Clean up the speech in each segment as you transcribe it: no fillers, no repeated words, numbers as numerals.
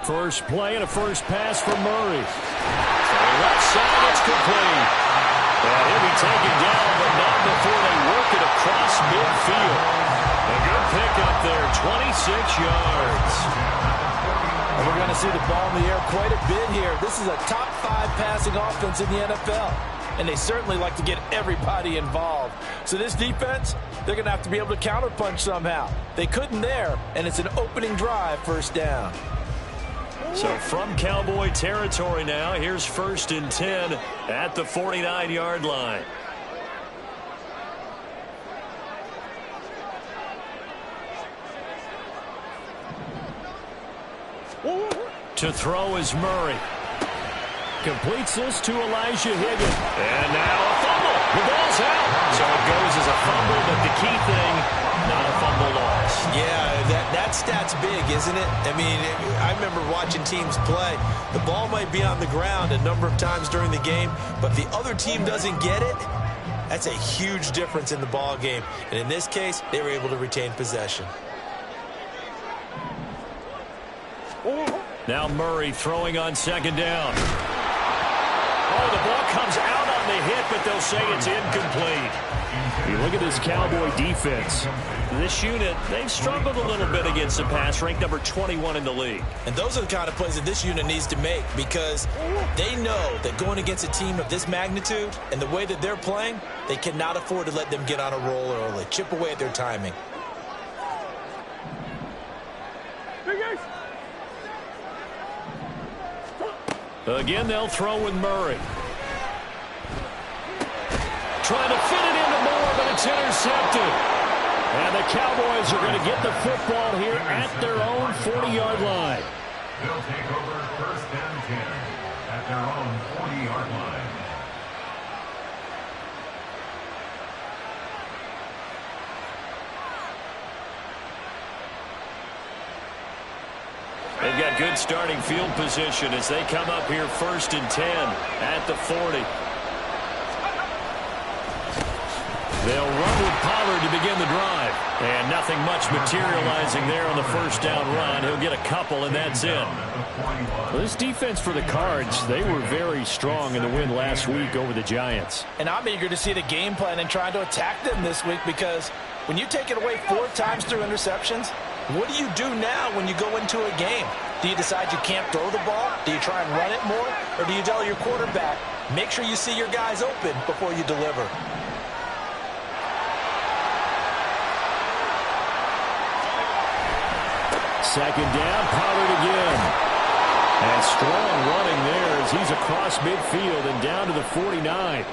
First play and a first pass for Murray. Left side, it's complete. And he'll be taken down, but not before they work it across midfield. A good pickup there, 26 yards. And we're going to see the ball in the air quite a bit here. This is a top 5 passing offense in the NFL. And they certainly like to get everybody involved. So this defense, they're going to have to be able to counterpunch somehow. They couldn't there, and it's an opening drive, first down. So from Cowboy territory now, here's 1st and 10 at the 49-yard line. To throw is Murray. Completes this to Elijah Higgins. And now a fumble. The ball's out. So it goes as a fumble, but the key thing, not a fumble loss. Yeah, that stat's big, isn't it? I mean, I remember watching teams play. The ball might be on the ground a number of times during the game, but if the other team doesn't get it, that's a huge difference in the ball game. And in this case, they were able to retain possession. Now Murray throwing on 2nd down. Oh, the ball comes out on the hit, but they'll say it's incomplete. You look at this Cowboy defense. This unit, they've struggled a little bit against the pass, ranked number 21 in the league. And those are the kind of plays that this unit needs to make, because they know that going against a team of this magnitude and the way that they're playing, they cannot afford to let them get on a roll early. Chip away at their timing. Again, they'll throw with Murray. Trying to fit it into Moore, but it's intercepted. And the Cowboys are going to get the football here at their own 40-yard line. They'll take over 1st and 10 at their own 40-yard line. They've got good starting field position as they come up here 1st and 10 at the 40. They'll run with Pollard to begin the drive. And nothing much materializing there on the 1st down run. He'll get a couple, and that's it. Well, this defense for the Cards, they were very strong in the win last week over the Giants. And I'm eager to see the game plan and trying to attack them this week, because when you take it away 4 times through interceptions, what do you do now when you go into a game? Do you decide you can't throw the ball? Do you try and run it more? Or do you tell your quarterback, make sure you see your guys open before you deliver? Second down, Pollard again. And strong running there as he's across midfield and down to the 49.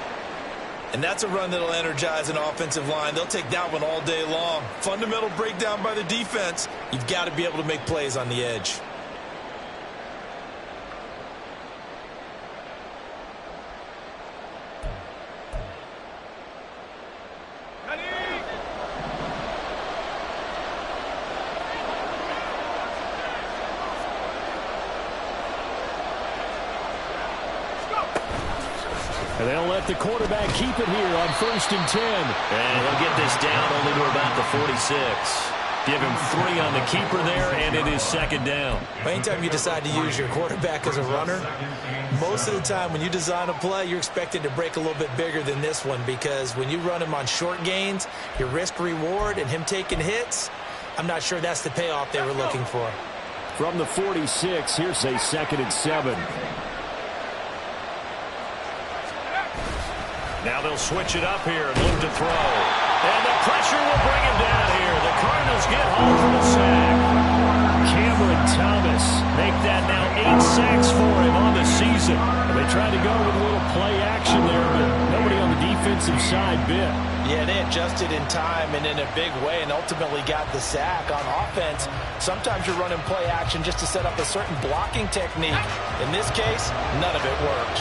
And that's a run that'll energize an offensive line. They'll take that one all day long. Fundamental breakdown by the defense. You've got to be able to make plays on the edge. And they'll let the quarterback keep it here on 1st and 10. And he'll get this down only to about the 46. Give him 3 on the keeper there, and it is 2nd down. Anytime you decide to use your quarterback as a runner, most of the time when you design a play, you're expected to break a little bit bigger than this one, because when you run him on short gains, your risk-reward and him taking hits, I'm not sure that's the payoff they were looking for. From the 46, here's a 2nd and 7. Now they'll switch it up here and look to throw. And the pressure will bring him down here. The Cardinals get home for the sack. Cameron Thomas make that now 8 sacks for him on the season. And they tried to go with a little play action there, but nobody on the defensive side bit. Yeah, they adjusted in time and in a big way and ultimately got the sack. On offense, sometimes you're running play action just to set up a certain blocking technique. In this case, none of it worked.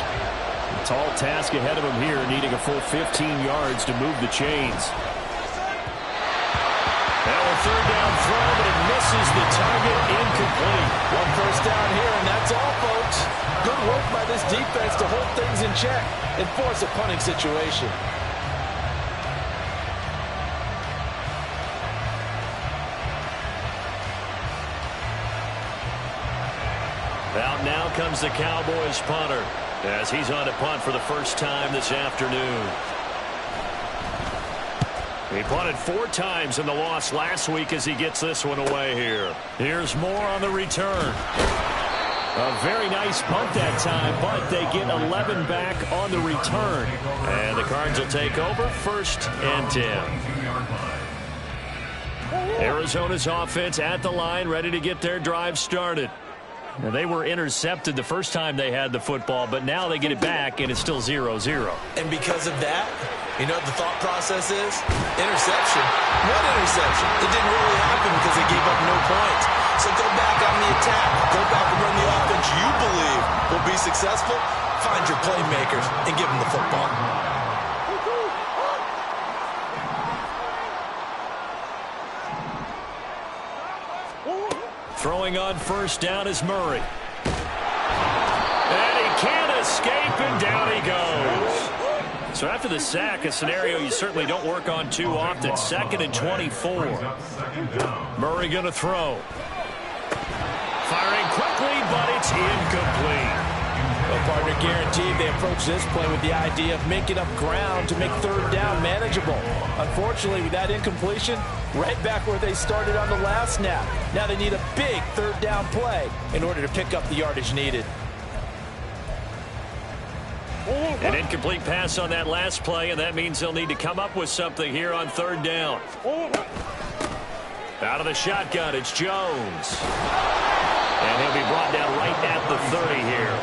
Tall task ahead of him here, needing a full 15 yards to move the chains. Now a 3rd down throw, but it misses the target, incomplete. 1 first down here, and that's all, folks. Good work by this defense to hold things in check and force a punting situation. Out now comes the Cowboys punter as he's on to punt for the first time this afternoon. He punted 4 times in the loss last week as he gets this one away here. Here's more on the return. A very nice punt that time, but they get 11 back on the return. And the Cards will take over 1st and 10. Arizona's offense at the line, ready to get their drive started. Now, they were intercepted the first time they had the football, but now they get it back, and it's still 0-0. And because of that, you know what the thought process is? Interception. What interception? It didn't really happen because they gave up no points. So go back on the attack. Go back and run the offense you believe will be successful. Find your playmakers and give them the football. Throwing on 1st down is Murray. And he can't escape, and down he goes. So after the sack, a scenario you certainly don't work on too often. 2nd and 24. Murray going to throw. Firing quickly, but it's incomplete. Well, partner, guaranteed they approach this play with the idea of making up ground to make 3rd down manageable. Unfortunately, with that incompletion, right back where they started on the last snap. Now they need a big 3rd down play in order to pick up the yardage needed. An incomplete pass on that last play, and that means they'll need to come up with something here on 3rd down. Out of the shotgun, it's Jones. And he'll be brought down right at the 30 here.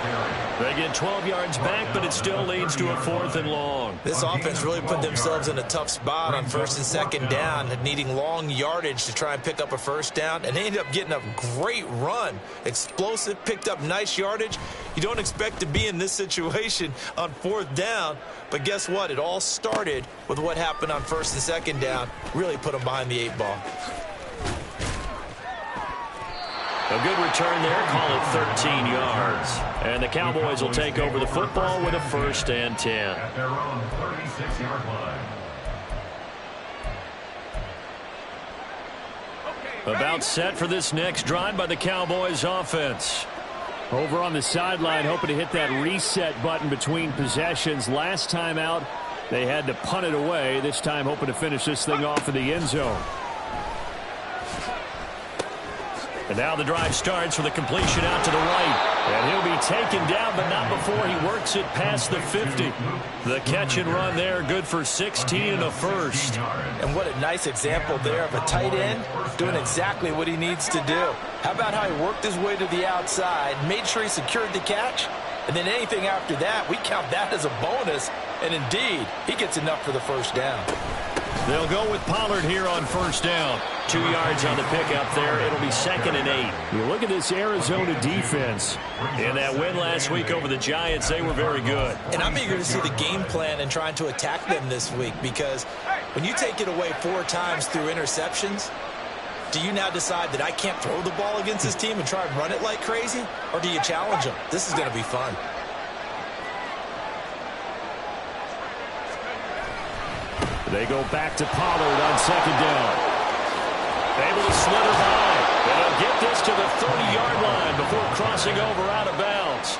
They get 12 yards back, but it still leads to a 4th and long. This offense really put themselves in a tough spot on 1st and 2nd down, needing long yardage to try and pick up a 1st down, and they ended up getting a great run. Explosive, picked up nice yardage. You don't expect to be in this situation on 4th down, but guess what? It all started with what happened on 1st and 2nd down. Really put them behind the 8 ball. A good return there, call it 13 yards. And the Cowboys will take over the football with a 1st and 10. At their own 36-yard line. About set for this next drive by the Cowboys offense. Over on the sideline, hoping to hit that reset button between possessions. Last time out, they had to punt it away. This time hoping to finish this thing off in the end zone. And now the drive starts with a completion out to the right. And he'll be taken down, but not before he works it past the 50. The catch and run there, good for 16 and a 1st. And what a nice example there of a tight end doing exactly what he needs to do. How about how he worked his way to the outside, made sure he secured the catch, and then anything after that, we count that as a bonus. And indeed, he gets enough for the 1st down. They'll go with Pollard here on 1st down. 2 yards on the pickup there. It'll be 2nd and 8. You look at this Arizona defense. In that win last week over the Giants, they were very good. And I'm eager to see the game plan and trying to attack them this week, because when you take it away 4 times through interceptions, do you now decide that I can't throw the ball against this team and try and run it like crazy? Or do you challenge them? This is going to be fun. They go back to Pollard on 2nd down. Able to slither by. And they'll get this to the 30-yard line before crossing over out of bounds.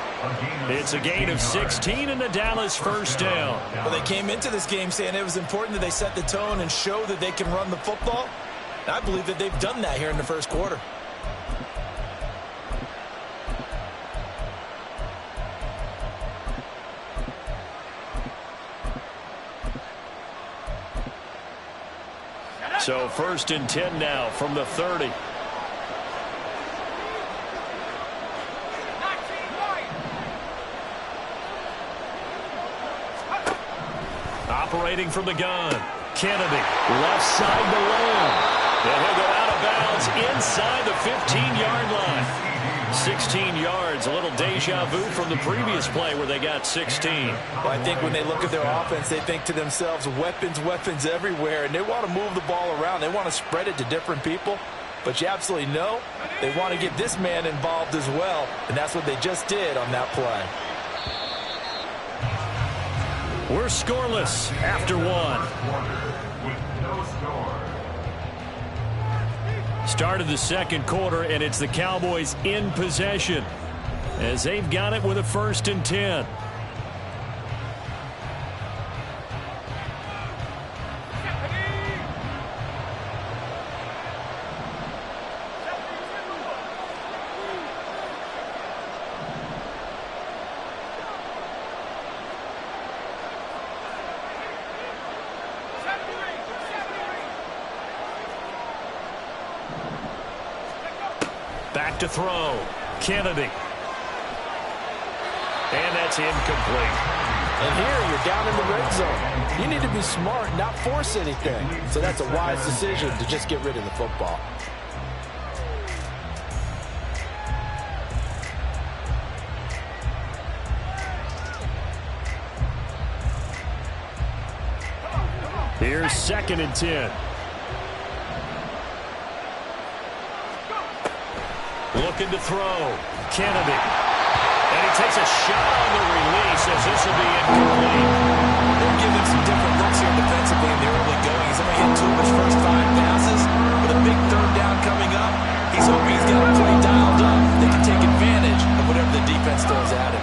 It's a gain of 16 and the Dallas 1st down. Well, they came into this game saying it was important that they set the tone and show that they can run the football. And I believe that they've done that here in the 1st quarter. So 1st and 10 now from the 30. Operating from the gun. Kennedy, left side to Lamb. And he'll go out of bounds inside the 15-yard line. 16 yards, a little deja vu from the previous play where they got 16. Well, I think when they look at their offense, they think to themselves, weapons, weapons everywhere, and they want to move the ball around. They want to spread it to different people, but you absolutely know they want to get this man involved as well, and that's what they just did on that play. We're scoreless after 1. With no score. Start of the 2nd quarter, and it's the Cowboys in possession. as they've got it with a 1st and 10. Back to throw. Kennedy. And that's incomplete. And here you're down in the red zone. You need to be smart, not force anything. So that's a wise decision to just get rid of the football. Here's 2nd and 10. Looking to throw. Kennedy. And he takes a shot on the release as this will be incomplete. They're giving some different looks here defensively in the early going. He's only hit 2 of his first 5 passes. With a big 3rd down coming up, he's hoping he's got a play dialed up. They can take advantage of whatever the defense throws at him.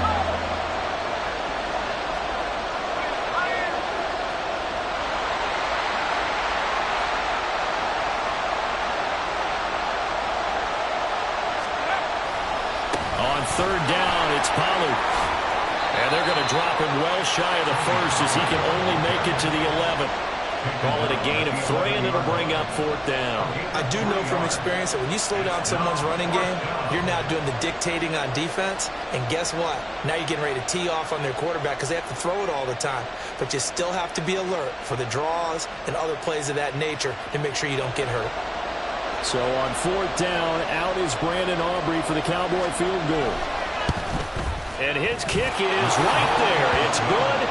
On 3rd down, it's Pollard. And they're going to drop him well shy of the 1st as he can only make it to the 11. Call it a gain of 3, and it'll bring up 4th down. I do know from experience that when you slow down someone's running game, you're now doing the dictating on defense. And guess what? Now you're getting ready to tee off on their quarterback because they have to throw it all the time. But you still have to be alert for the draws and other plays of that nature to make sure you don't get hurt. So on 4th down, out is Brandon Aubrey for the Cowboy field goal. And his kick is right there. It's good.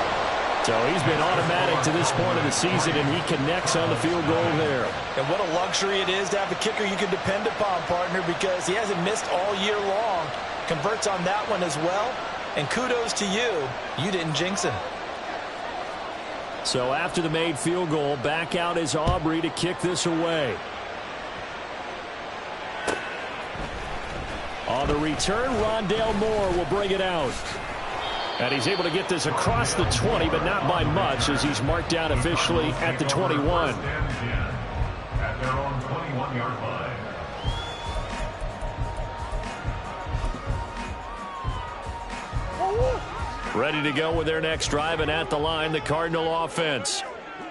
So he's been automatic to this point of the season, and he connects on the field goal there. And what a luxury it is to have a kicker you can depend upon, partner, because he hasn't missed all year long. Converts on that one as well. And kudos to you. You didn't jinx him. So after the made field goal, back out is Aubrey to kick this away. On the return, Rondale Moore will bring it out. And he's able to get this across the 20, but not by much, as he's marked down officially at the 21. At their own 21-yard line. Ready to go with their next drive, and at the line, the Cardinal offense.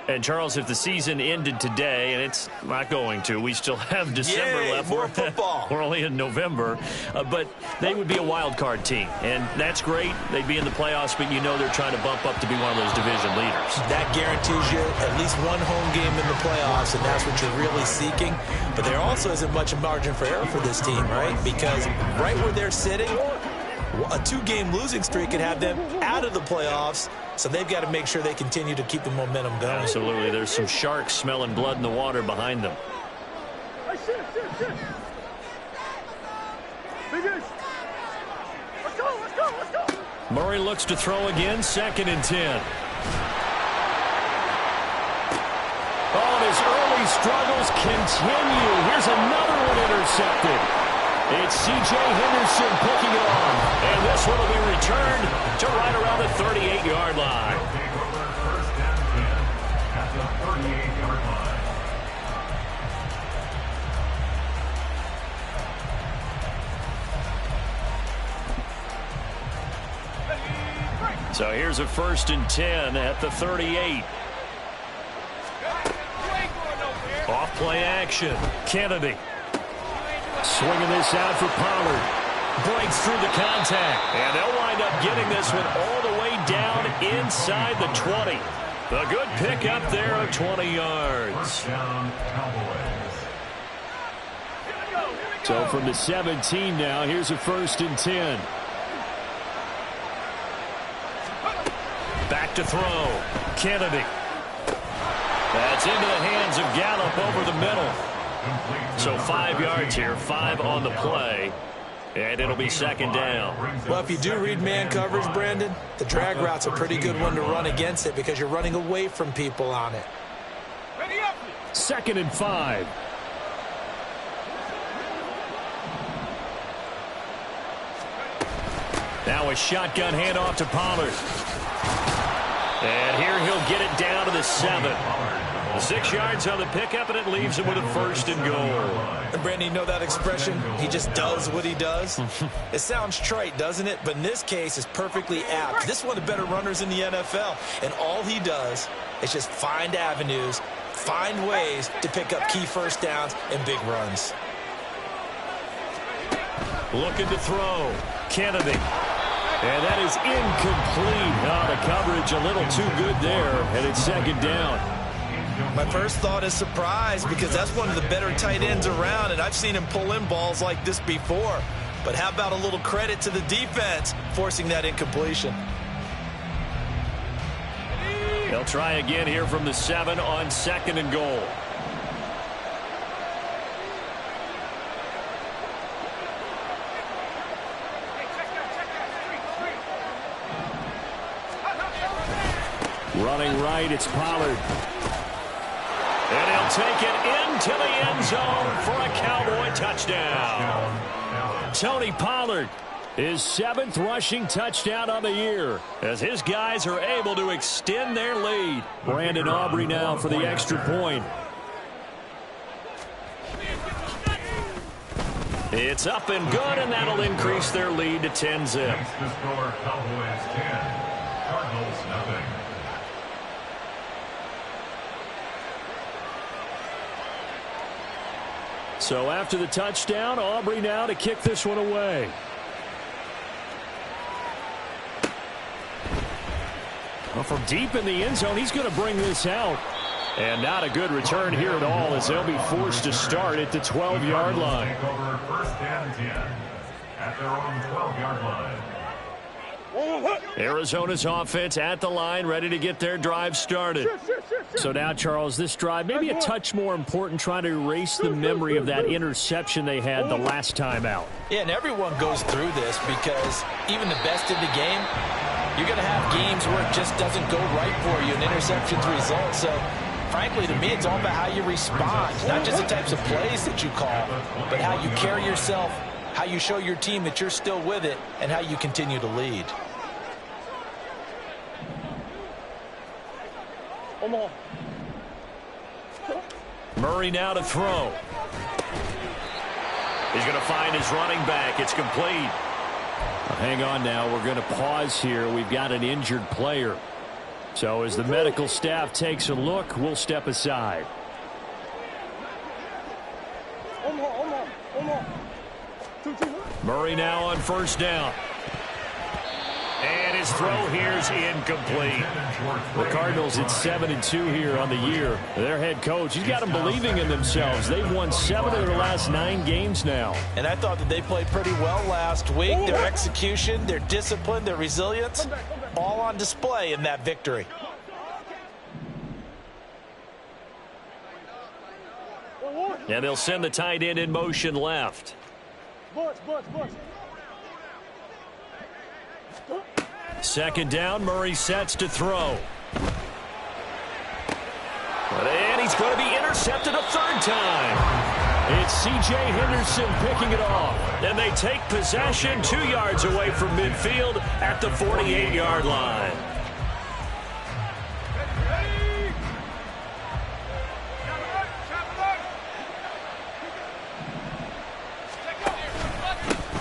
And, Charles, if the season ended today, and it's not going to, we still have December left. More football. We're only in November. But they would be a wild card team, and that's great. They'd be in the playoffs, but you know they're trying to bump up to be one of those division leaders. That guarantees you at least one home game in the playoffs, and that's what you're really seeking. But there also isn't much margin for error for this team, right? Because right where they're sitting, a 2-game losing streak could have them out of the playoffs, so they've got to make sure they continue to keep the momentum going. Absolutely. There's some sharks smelling blood in the water behind them. Murray looks to throw again, 2nd and 10. Oh, his early struggles continue. Here's another one intercepted. It's C.J. Henderson picking it on. And this one will be returned to right around the 38-yard line. Take over 1st and 10 at the 38-yard line. So here's a 1st and 10 at the 38. Off play action. Kennedy. Swinging this out for Pollard. Breaks through the contact. And they'll wind up getting this one all the way down inside the 20. A good pick up there of 20 yards. First down, Cowboys. So from the 17 now, here's a 1st and 10. Back to throw. Kennedy. That's into the hands of Gallup over the middle. So 5 yards here, 5 on the play. And it'll be 2nd down. Well, if you do read man coverage, Brandon, the drag route's a pretty good one to run against it because you're running away from people on it. 2nd and 5. Now a shotgun handoff to Pollard. And here he'll get it down to the 7. 6 yards on the pickup, and it leaves him with a 1st and goal. And Brandon, you know that expression? He just does what he does. It sounds trite, doesn't it? But in this case, it's perfectly apt. This is one of the better runners in the NFL. And all he does is just find avenues, find ways to pick up key first downs and big runs. Looking to throw. Kennedy. And that is incomplete. Oh, the coverage a little too good there, and it's 2nd down. My first thought is surprise, because that's one of the better tight ends around, and I've seen him pull in balls like this before. But how about a little credit to the defense forcing that incompletion? They'll try again here from the 7 on 2nd and goal. Running right, it's Pollard. And he'll take it into the end zone for a Cowboy touchdown. Tony Pollard, his 7th rushing touchdown of the year, as his guys are able to extend their lead. Brandon Aubrey now for the extra point. It's up and good, and that'll increase their lead to 10-zip. Makes the score Cowboys 10, Cardinals nothing. So after the touchdown, Aubrey now to kick this one away. Well, from deep in the end zone, he's going to bring this out. And not a good return here at all, as they'll be forced to start at the 12-yard line. Take over 1st and 10 at their own 12-yard line. Arizona's offense at the line, ready to get their drive started. So now, Charles, this drive maybe a touch more important, trying to erase the memory of that interception they had the last time out. Yeah, and everyone goes through this, because even the best in the game, you're going to have games where it just doesn't go right for you, and interceptions result. So, frankly, to me, it's all about how you respond, not just the types of plays that you call, but how you carry yourself, how you show your team that you're still with it, and how you continue to lead. Murray now to throw. He's going to find his running back. It's complete. Now, hang on now. We're going to pause here. We've got an injured player. So as the medical staff takes a look, we'll step aside. Murray now on 1st down. And his throw here is incomplete. The Cardinals at 7-2 here on the year. Their head coach, he's got them believing in themselves. They've won 7 of their last 9 games now. And I thought that they played pretty well last week. Their execution, their discipline, their resilience, all on display in that victory. And they'll send the tight end in motion left. 2nd down, Murray sets to throw. And he's going to be intercepted a 3rd time. It's C.J. Henderson picking it off. And they take possession 2 yards away from midfield at the 48-yard line.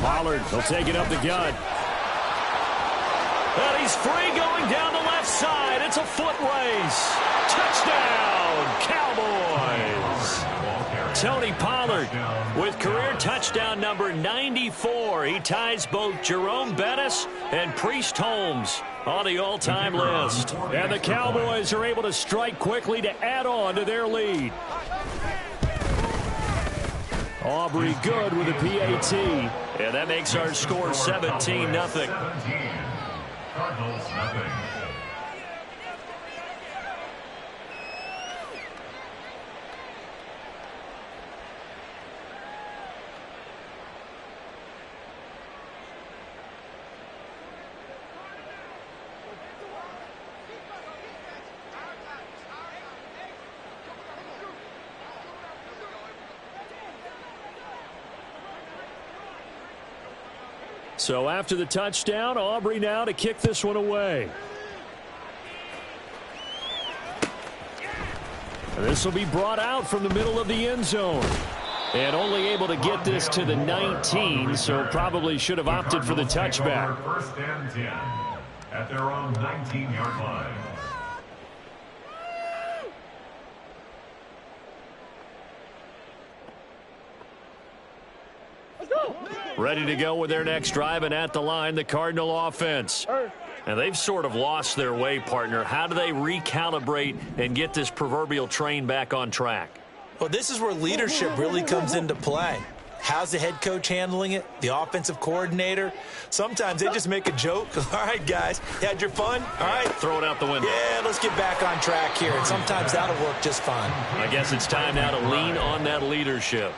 Pollard will take it up the gut. And he's free going down the left side. It's a foot race. Touchdown, Cowboys. Tony Pollard with career touchdown number 94. He ties both Jerome Bettis and Priest Holmes on the all-time list. And the Cowboys are able to strike quickly to add on to their lead. Aubrey good with a PAT. And that makes our score 17-0. Cardinals nothing. So after the touchdown, Aubrey now to kick this one away. This will be brought out from the middle of the end zone. And only able to get this to the 19, so probably should have opted for the touchback. First and 10 at their own 19-yard line. Ready to go with their next drive, and at the line, the Cardinal offense. And they've sort of lost their way, partner. How do they recalibrate and get this proverbial train back on track? Well, this is where leadership really comes into play. How's the head coach handling it? The offensive coordinator? Sometimes they just make a joke. All right, guys, you had your fun? All right. Throw it out the window. Yeah, let's get back on track here. And sometimes that'll work just fine. I guess it's time now to lean on that leadership.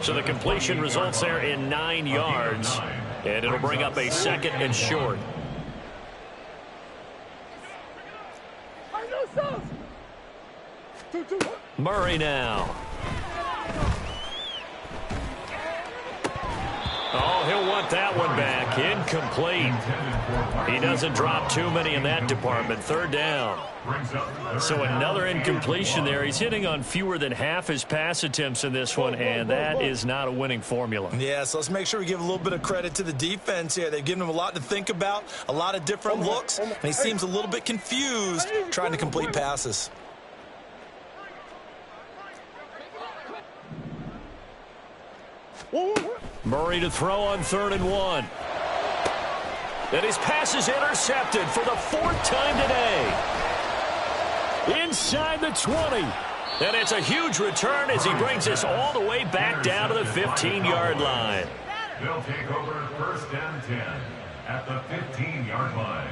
So the completion results there in 9 yards. And it'll bring up a 2nd and short. Murray now. Oh, he'll want that one back. Incomplete. He doesn't drop too many in that department. 3rd down. So another incompletion there. He's hitting on fewer than half his pass attempts in this one, and that is not a winning formula. Yeah, so let's make sure we give a little bit of credit to the defense here. They've given him a lot to think about, a lot of different looks, and he seems a little bit confused trying to complete passes. Murray to throw on 3rd and 1. And his pass is intercepted for the 4th time today. Inside the 20. And it's a huge return as he brings us all the way back down to the 15-yard line. They'll take over 1st and 10 at the 15-yard line.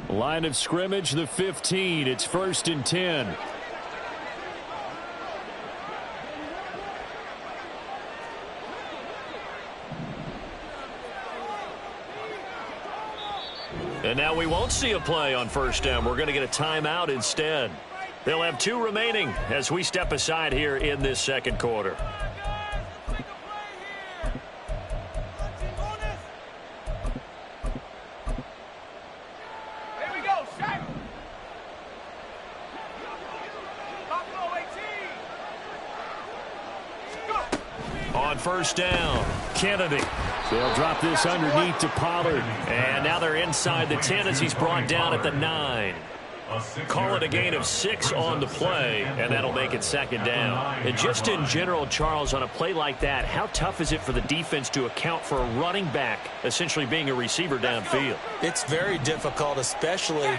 Line of scrimmage, the 15. It's 1st and 10. And now we won't see a play on 1st down. We're going to get a timeout instead. They'll have 2 remaining as we step aside here in this 2nd quarter. On 1st down, Kennedy. They'll drop this underneath to Pollard. And now they're inside the 10 as he's brought down at the 9. Call it a gain of 6 on the play, and that'll make it 2nd down. And just in general, Charles, on a play like that, how tough is it for the defense to account for a running back essentially being a receiver downfield? It's very difficult, especially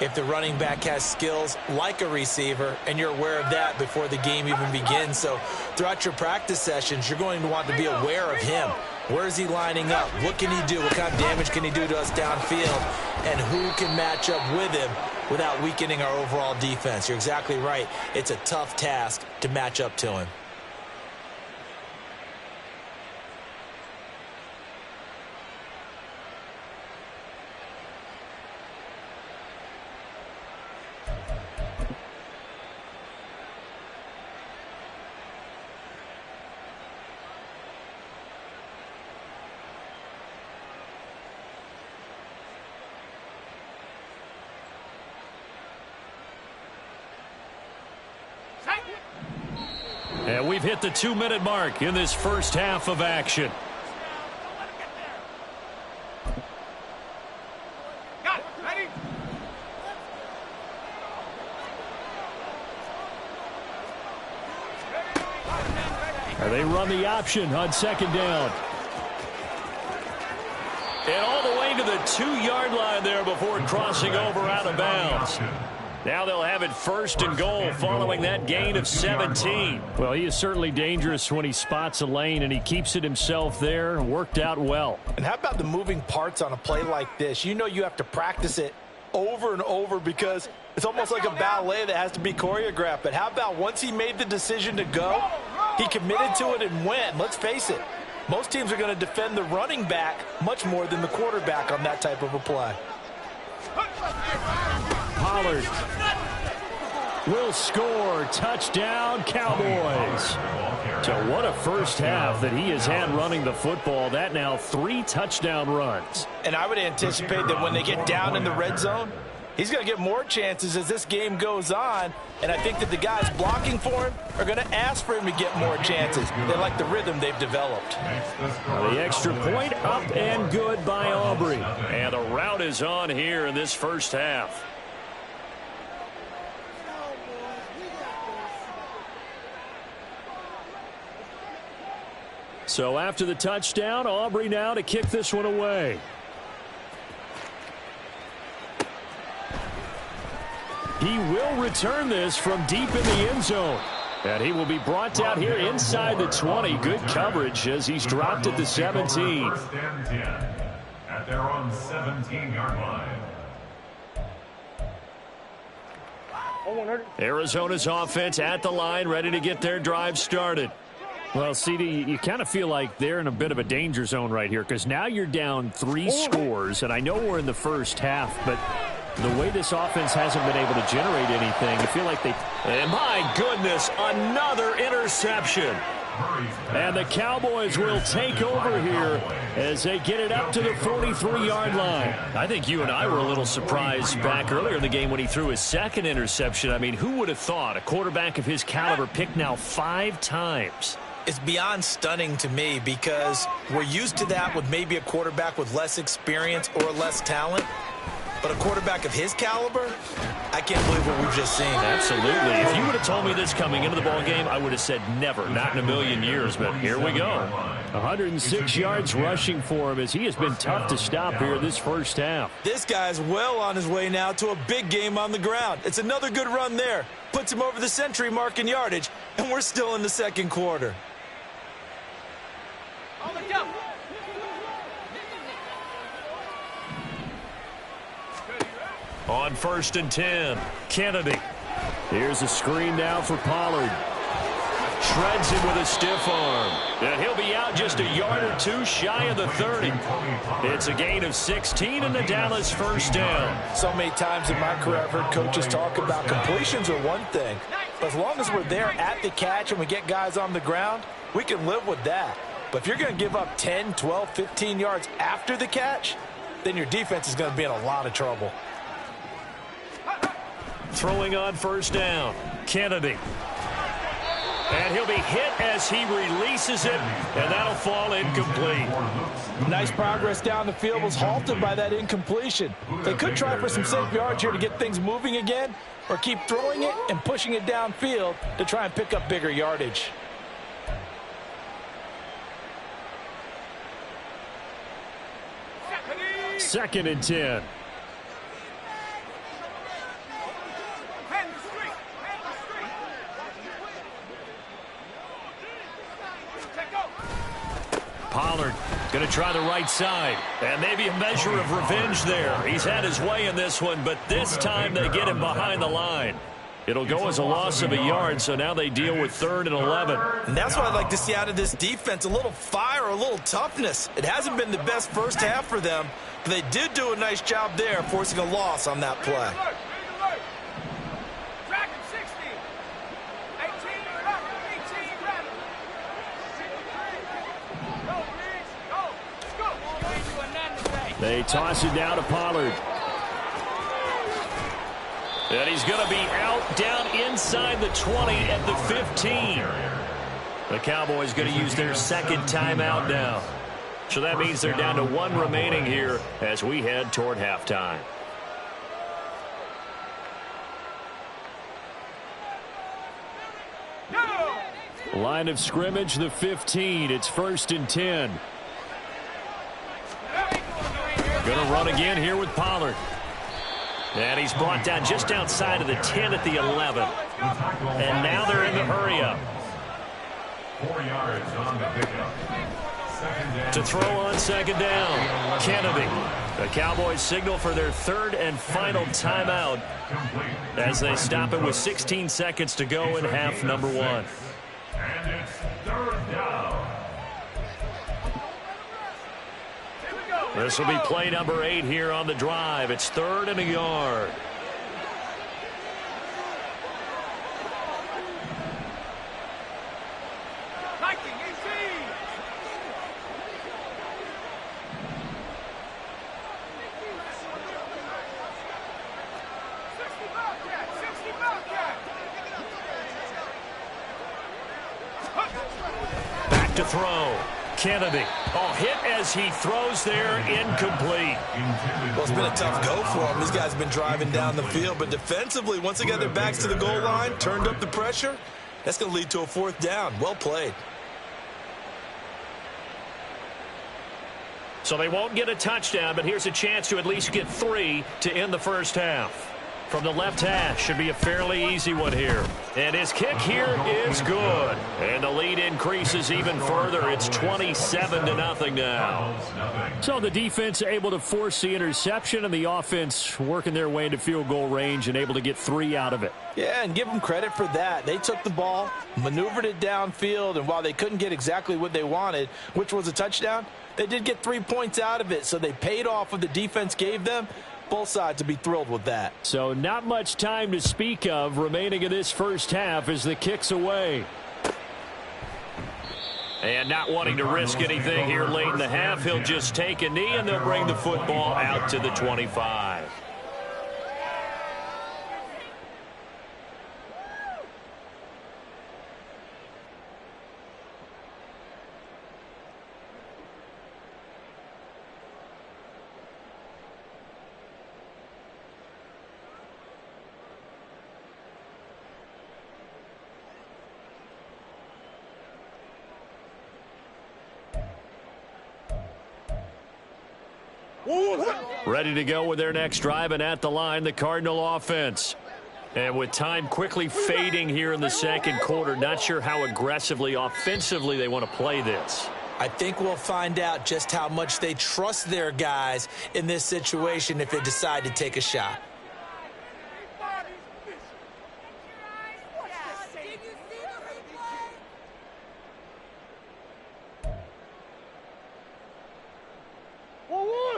if the running back has skills like a receiver, and you're aware of that before the game even begins. So throughout your practice sessions, you're going to want to be aware of him. Where is he lining up? What can he do? What kind of damage can he do to us downfield? And who can match up with him without weakening our overall defense? You're exactly right. It's a tough task to match up to him. And we've hit the 2-minute mark in this 1st half of action. Got it. Ready? And they run the option on 2nd down. And all the way to the 2-yard line there before crossing over out of bounds. Now they'll have it 1st and goal following that gain of 17. Well, he is certainly dangerous when he spots a lane, and he keeps it himself there. Worked out well. And how about the moving parts on a play like this? You know you have to practice it over and over because it's almost like a ballet that has to be choreographed. But how about once he made the decision to go, he committed to it and went. Let's face it, most teams are going to defend the running back much more than the quarterback on that type of a play. Pollard will score. Touchdown, Cowboys. So what a first half that he has had running the football. That now 3 touchdown runs. And I would anticipate that when they get down in the red zone, he's going to get more chances as this game goes on. And I think that the guys blocking for him are going to ask for him to get more chances. They like the rhythm they've developed. The extra point up and good by Aubrey. And the route is on here in this first half. So after the touchdown, Aubrey now to kick this one away. He will return this from deep in the end zone. And he will be brought down here inside the 20. Good coverage as he's dropped at the 17. First and 10 at their own 17-yard line. Arizona's offense at the line, ready to get their drive started. Well, CD, you kind of feel like they're in a bit of a danger zone right here because now you're down 3 scores, and I know we're in the first half, but the way this offense hasn't been able to generate anything, I feel like they... And my goodness, another interception. And the Cowboys will take over here as they get it up to the 43-yard line. I think you and I were a little surprised back earlier in the game when he threw his second interception. I mean, who would have thought a quarterback of his caliber picked now 5 times? It's beyond stunning to me because we're used to that with maybe a quarterback with less experience or less talent. But a quarterback of his caliber, I can't believe what we've just seen. Absolutely. If you would have told me this coming into the ballgame, I would have said never, not in a million years. But here we go. 106 yards rushing for him as he has been tough to stop here this first half. This guy's well on his way now to a big game on the ground. It's another good run there. Puts him over the century mark in yardage, and we're still in the second quarter. On 1st and 10, Kennedy. Here's a screen now for Pollard. Shreds him with a stiff arm. And he'll be out just a yard or 2 shy of the 30. It's a gain of 16 and the Dallas first down. So many times in my career I've heard coaches talk about completions are one thing. But as long as we're there at the catch and we get guys on the ground, we can live with that. But if you're going to give up 10, 12, 15 yards after the catch, then your defense is going to be in a lot of trouble. Throwing on 1st down, Kennedy. And he'll be hit as he releases it, and that'll fall incomplete. Nice progress down the field was halted by that incompletion. They could try for some safe yards here to get things moving again, or keep throwing it and pushing it downfield to try and pick up bigger yardage. Second and 10. Pollard going to try the right side. And maybe a measure of revenge there. He's had his way in this one, but this time they get him behind the line. It'll go as a loss of a yard, so now they deal with 3rd and 11. And that's what I'd like to see out of this defense, a little fire, a little toughness. It hasn't been the best first half for them, but they did do a nice job there, forcing a loss on that play. They toss it down to Pollard. And he's going to be out down inside the 20 at the 15. The Cowboys going to use their second timeout now. So that means they're down to 1 remaining here as we head toward halftime. Line of scrimmage, the 15. It's 1st and 10. Going to run again here with Pollard. And he's brought down just outside of the 10 at the 11. And now they're in the hurry-up. 4 yards on the pickup. To throw on 2nd down, Kennedy. The Cowboys signal for their third and final timeout as they stop it with 16 seconds to go in half number one. And it's third down. This will be play number 8 here on the drive. It's 3rd and a yard. Back to throw. Kennedy. Oh, hit as he throws there, incomplete. Well, it's been a tough go for him. These guys have been driving down the field, but defensively, once they got their backs to the goal line, turned up the pressure, that's going to lead to a 4th down. Well played. So they won't get a touchdown, but here's a chance to at least get 3 to end the first half. From the left hash, should be a fairly easy one here. And his kick here is good. And the lead increases even further. It's 27-0 now. So the defense able to force the interception, and the offense working their way into field goal range and able to get 3 out of it. Yeah, and give them credit for that. They took the ball, maneuvered it downfield, and while they couldn't get exactly what they wanted, which was a touchdown, they did get 3 points out of it. So they paid off what the defense gave them. Both sides will be thrilled with that. So not much time to speak of remaining in this first half as the kick's away. And not wanting to risk anything here late in the half, he'll just take a knee and they'll bring the football out to the 25. Ready to go with their next drive, and at the line, the Cardinal offense. And with time quickly fading here in the second quarter, not sure how aggressively, offensively they want to play this. I think we'll find out just how much they trust their guys in this situation if they decide to take a shot.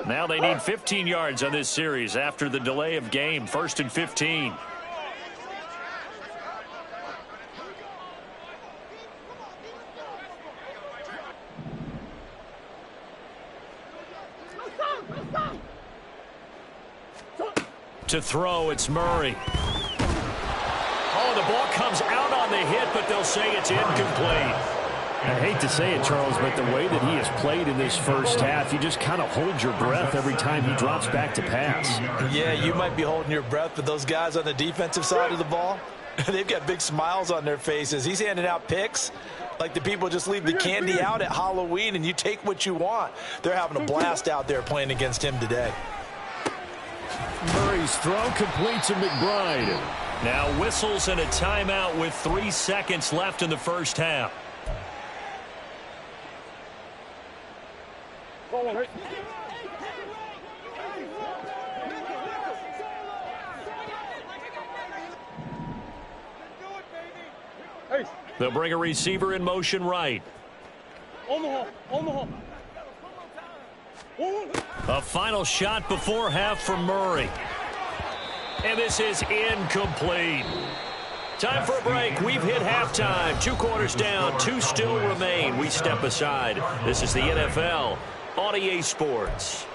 Now they need 15 yards on this series after the delay of game. 1st and 15. To throw, it's Murray. Oh, the ball comes out on the hit, but they'll say it's incomplete. I hate to say it, Charles, but the way that he has played in this first half, you just kind of hold your breath every time he drops back to pass. Yeah, you might be holding your breath, but those guys on the defensive side of the ball, they've got big smiles on their faces. He's handing out picks like the people just leave the candy out at Halloween and you take what you want. They're having a blast out there playing against him today. Murray's throw complete to McBride. Now whistles and a timeout with 3 seconds left in the first half. They'll bring a receiver in motion right. A final shot before half for Murray. And this is incomplete. Time for a break. We've hit halftime. 2 quarters down. 2 still remain. We step aside. This is the NFL on EA Sports.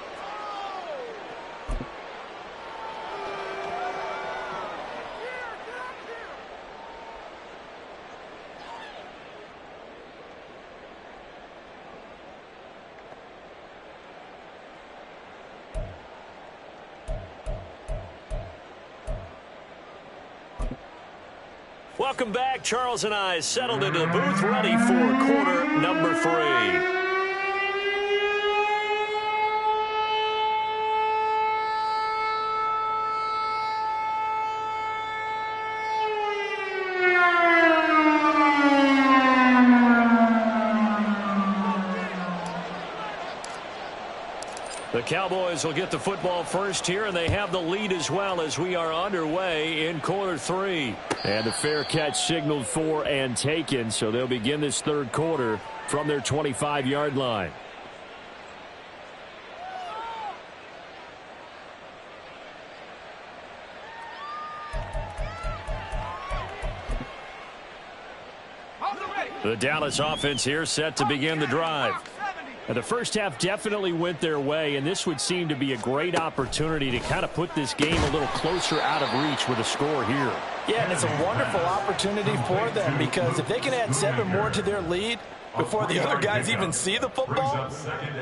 Welcome back. Charles and I settled into the booth, ready for quarter number 3. The Cowboys will get the football first here, and they have the lead as well as we are underway in quarter 3. And the fair catch signaled for and taken, so they'll begin this third quarter from their 25-yard line. The Dallas offense here set to begin the drive. And the first half definitely went their way, and this would seem to be a great opportunity to kind of put this game a little closer out of reach with a score here. Yeah, and it's a wonderful opportunity for them because if they can add 7 more to their lead before the other guys even see the football,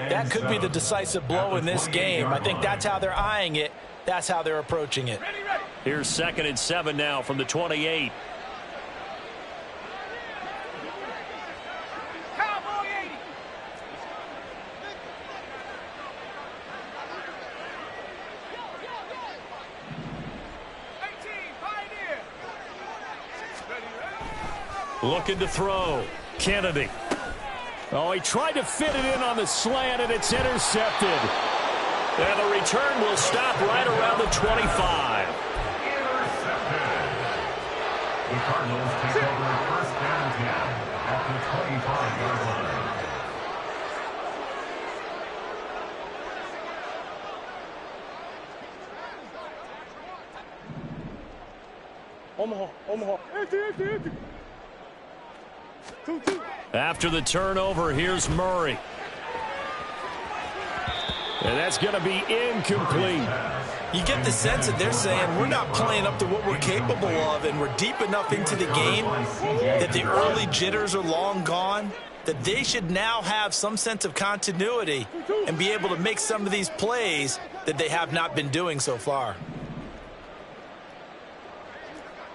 that could be the decisive blow in this game. I think that's how they're eyeing it. That's how they're approaching it. Here's 2nd and 7 now from the 28. Looking to throw. Kennedy. Oh, he tried to fit it in on the slant, and it's intercepted. And the return will stop right around the 25. The Cardinals take over first down 10 at the 25-yard line. Omaha. Empty. After the turnover, here's Murray. And that's going to be incomplete. You get the sense that they're saying we're not playing up to what we're capable of, and we're deep enough into the game that the early jitters are long gone, that they should now have some sense of continuity and be able to make some of these plays that they have not been doing so far.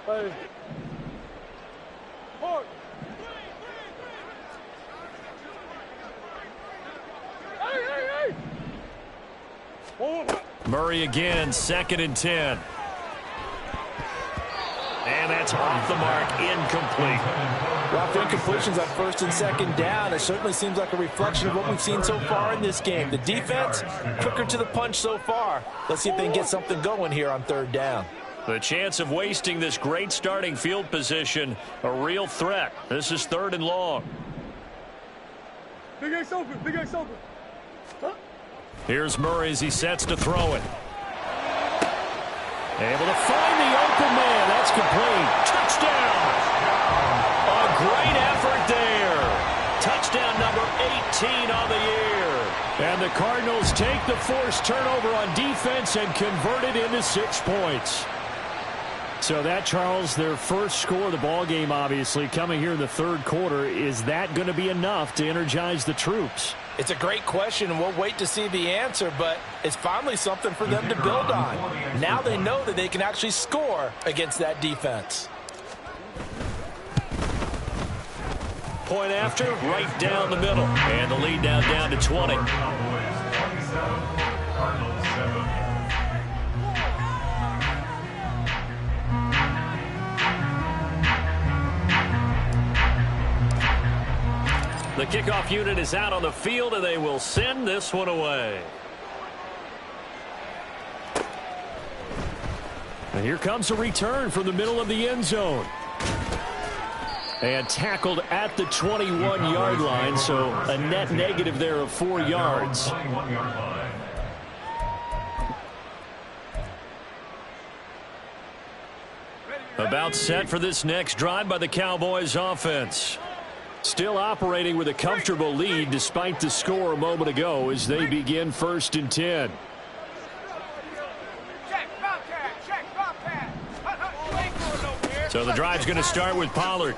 Hey. Murray again, 2nd and 10. And that's off the mark, incomplete. Well, for incompletions on 1st and 2nd down, it certainly seems like a reflection of what we've seen so far in this game. The defense, quicker to the punch so far. Let's see if they can get something going here on 3rd down. The chance of wasting this great starting field position, a real threat. This is 3rd and long. Big X open. Huh? Here's Murray as he sets to throw it. Able to find the open man. That's complete. Touchdown. A great effort there. Touchdown number 18 on the year. And the Cardinals take the forced turnover on defense and convert it into 6 points. So that, Charles, their first score of the ball game, obviously, coming here in the 3rd quarter. Is that going to be enough to energize the troops? It's a great question, and we'll wait to see the answer, but it's finally something for them to build on. Now they know that they can actually score against that defense. Point after, right down the middle. And the lead now down to 20. Cardinals 7. The kickoff unit is out on the field, and they will send this one away. And here comes a return from the middle of the end zone. And tackled at the 21-yard line, so a net negative there of 4 yards. About set for this next drive by the Cowboys offense. Still operating with a comfortable lead despite the score a moment ago as they begin 1st and 10. So the drive's going to start with Pollard.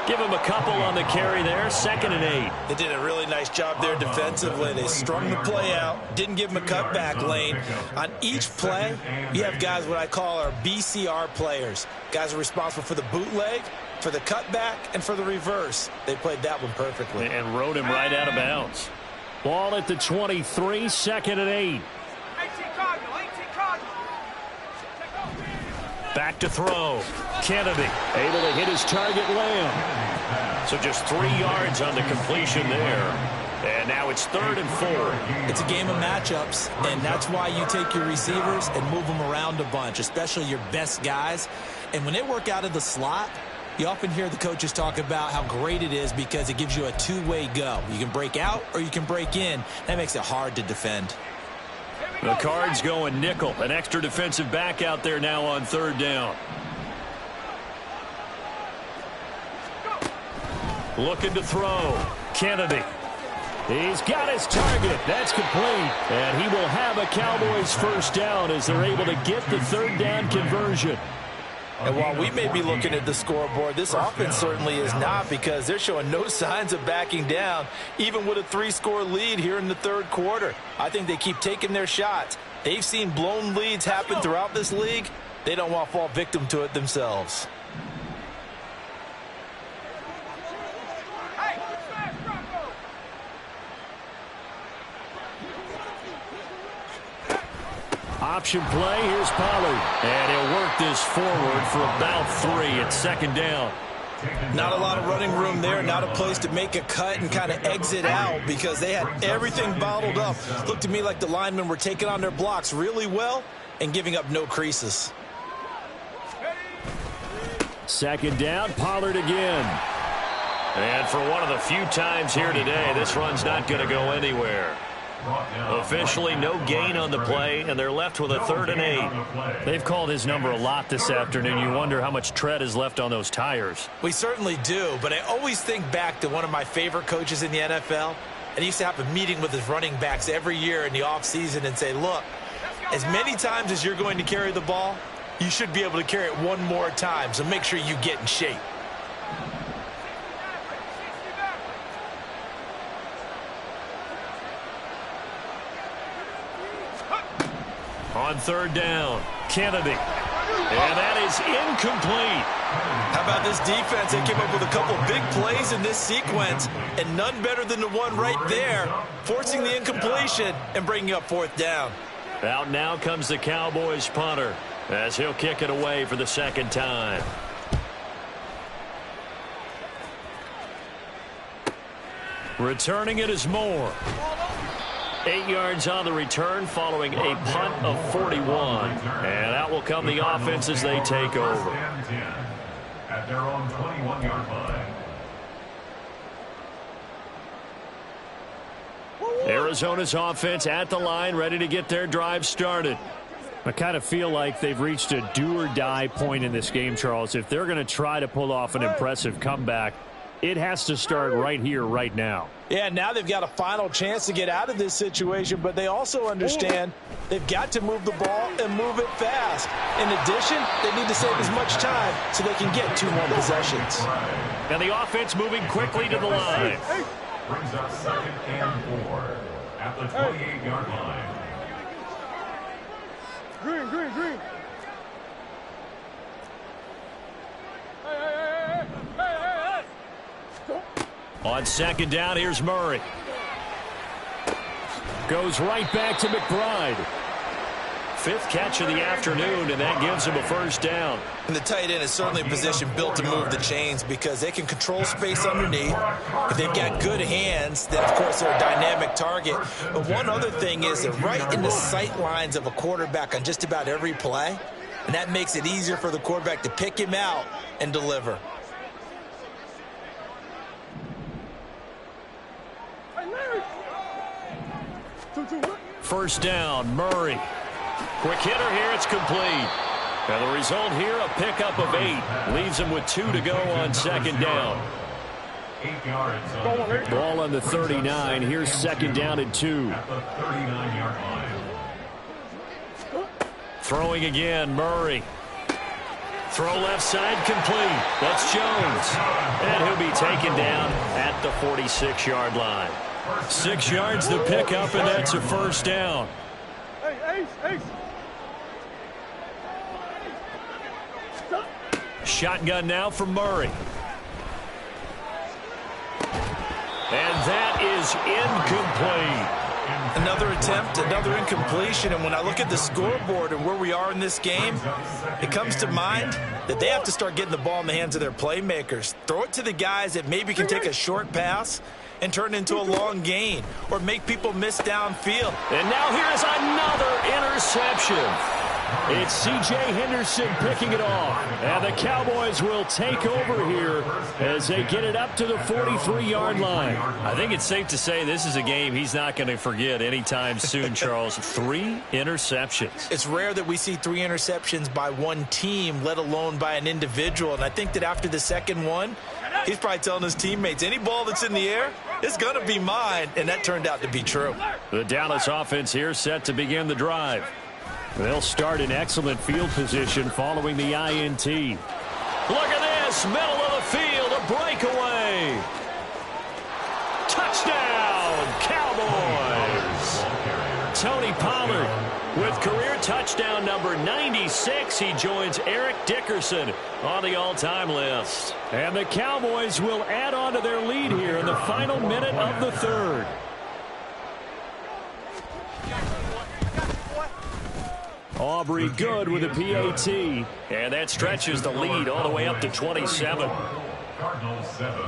Give him a couple on the carry there, 2nd and 8. They did a really nice job there defensively. They strung the play out, didn't give him a cutback lane. On each play, you have guys what I call our BCR players. Guys are responsible for the bootleg, for the cutback, and for the reverse. They played that one perfectly. And rode him right out of bounds. Ball at the 23, 2nd and 8. Back to throw. Kennedy able to hit his target, Lamb. So just 3 yards on the completion there. And now it's 3rd and 4. It's a game of matchups, and that's why you take your receivers and move them around a bunch, especially your best guys. And when they work out of the slot, you often hear the coaches talk about how great it is because it gives you a two-way go. You can break out or you can break in. That makes it hard to defend. The Cards going nickel. An extra defensive back out there now on 3rd down. Looking to throw. Kennedy. He's got his target. That's complete. And he will have a Cowboys first down as they're able to get the 3rd down conversion. And while we may be looking at the scoreboard, this offense certainly is not, because they're showing no signs of backing down, even with a 3-score lead here in the 3rd quarter. I think they keep taking their shots. They've seen blown leads happen throughout this league. They don't want to fall victim to it themselves. Option play, here's Pollard. And he'll work this forward for about 3 at 2nd down. Not a lot of running room there, not a place to make a cut and kind of exit out because they had everything bottled up. Looked to me like the linemen were taking on their blocks really well and giving up no creases. 2nd down, Pollard again. And for one of the few times here today, this run's not going to go anywhere. Officially no gain on the play, and they're left with a 3rd and 8. They've called his number a lot this afternoon. You wonder how much tread is left on those tires. We certainly do, but I always think back to one of my favorite coaches in the NFL. And he used to have a meeting with his running backs every year in the offseason and say, look, as many times as you're going to carry the ball, you should be able to carry it one more time, so make sure you get in shape. On 3rd down, Kennedy. And that is incomplete. How about this defense? They came up with a couple big plays in this sequence, and none better than the one right there, forcing the incompletion and bringing up 4th down. Out now comes the Cowboys punter as he'll kick it away for the 2nd time. Returning it is Moore. 8 yards on the return following a punt of 41. And out will come the offense as they take over. At their own 21-yard line. Arizona's offense at the line, ready to get their drive started. I kind of feel like they've reached a do-or-die point in this game, Charles. If they're going to try to pull off an impressive comeback, it has to start right here, right now. Yeah, now they've got a final chance to get out of this situation, but they also understand they've got to move the ball and move it fast. In addition, they need to save as much time so they can get 2 more possessions. And the offense moving quickly to the line. Brings up 2nd and 4 at the 28-yard line. Green, green, green. Hey, hey, hey, hey, hey, hey. On 2nd down, here's Murray. Goes right back to McBride. 5th catch of the afternoon, and that gives him a first down. And the tight end is certainly a position built to move the chains because they can control space underneath. If they've got good hands, then, of course, they're a dynamic target. But one other thing is they're right in the sight lines of a quarterback on just about every play, and that makes it easier for the quarterback to pick him out and deliver. First down, Murray. Quick hitter here, it's complete. And the result here, a pickup of 8. Leaves him with 2 to go on 2nd down. 8 yards. Ball on the 39. Here's 2nd down and 2. At the 39-yard line. Throwing again, Murray. Throw left side, complete. That's Jones. And he'll be taken down at the 46-yard line. 6 yards to pick up, and that's a first down. Hey, Ace, Ace. Shotgun now from Murray. And that is incomplete. Another attempt, another incompletion, and when I look at the scoreboard and where we are in this game, it comes to mind that they have to start getting the ball in the hands of their playmakers. Throw it to the guys that maybe can take a short pass and turn into a long gain or make people miss downfield. And now here is another interception. It's C.J. Henderson picking it off. And the Cowboys will take over here as they get it up to the 43-yard line. I think it's safe to say this is a game he's not going to forget anytime soon, Charles. 3 interceptions. It's rare that we see 3 interceptions by one team, let alone by an individual. And I think that after the second one, he's probably telling his teammates, any ball that's in the air, it's going to be mine. And that turned out to be true. The Dallas offense here set to begin the drive. They'll start in excellent field position following the INT. Look at this, middle of the field, a breakaway. Touchdown, Cowboys. Tony Pollard with career touchdown number 96. He joins Eric Dickerson on the all-time list. And the Cowboys will add on to their lead here in the final minute of the third. Aubrey good with a PAT. And that stretches the lead all the way up to 27. Cardinals 7.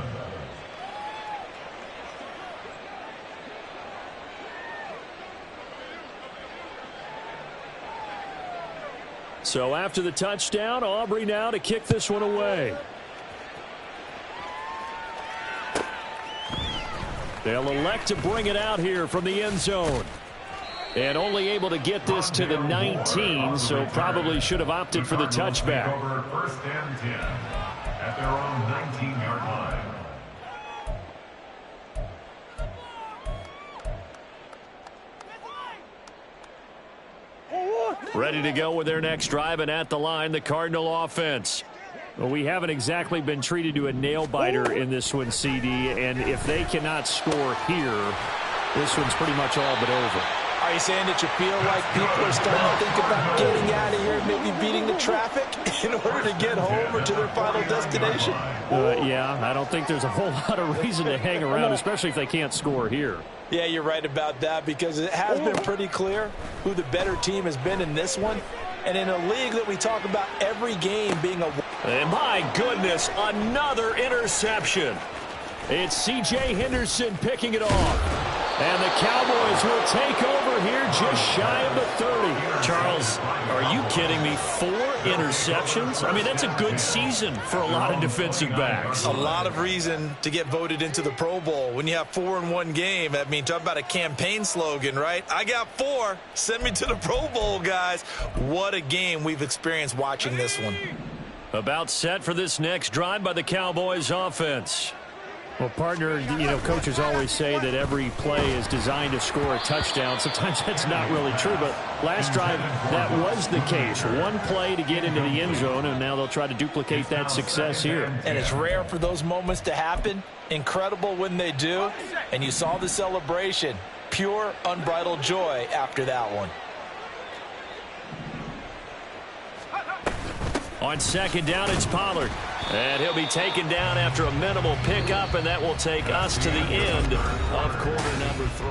So after the touchdown, Aubrey now to kick this one away. They'll elect to bring it out here from the end zone. And only able to get this to the 19, so probably should have opted for the touchback. First and 10 at their own 19-yard line. Ready to go with their next drive, and at the line, the Cardinal offense. Well, we haven't exactly been treated to a nail-biter in this one, CD, and if they cannot score here, this one's pretty much all but over. Are you saying that you feel like people are starting to think about getting out of here, maybe beating the traffic in order to get home or to their final destination? Yeah, I don't think there's a whole lot of reason to hang around, especially if they can't score here. Yeah, you're right about that because it has been pretty clear who the better team has been in this one. And in a league that we talk about every game being a... And my goodness, another interception. It's C.J. Henderson picking it off. And the Cowboys will take over here just shy of the 30. Charles, are you kidding me? 4 interceptions? I mean, that's a good season for a lot of defensive backs. A lot of reason to get voted into the Pro Bowl. When you have 4 in one game, I mean, talk about a campaign slogan, right? I got 4. Send me to the Pro Bowl, guys. What a game we've experienced watching this one. About set for this next drive by the Cowboys offense. Well, partner, you know, coaches always say that every play is designed to score a touchdown. Sometimes that's not really true, but last drive, that was the case. One play to get into the end zone, and now they'll try to duplicate that success here. And it's rare for those moments to happen. Incredible when they do. And you saw the celebration. Pure, unbridled joy after that one. On second down, it's Pollard. And he'll be taken down after a minimal pickup, and that will take us to the end of quarter number 3.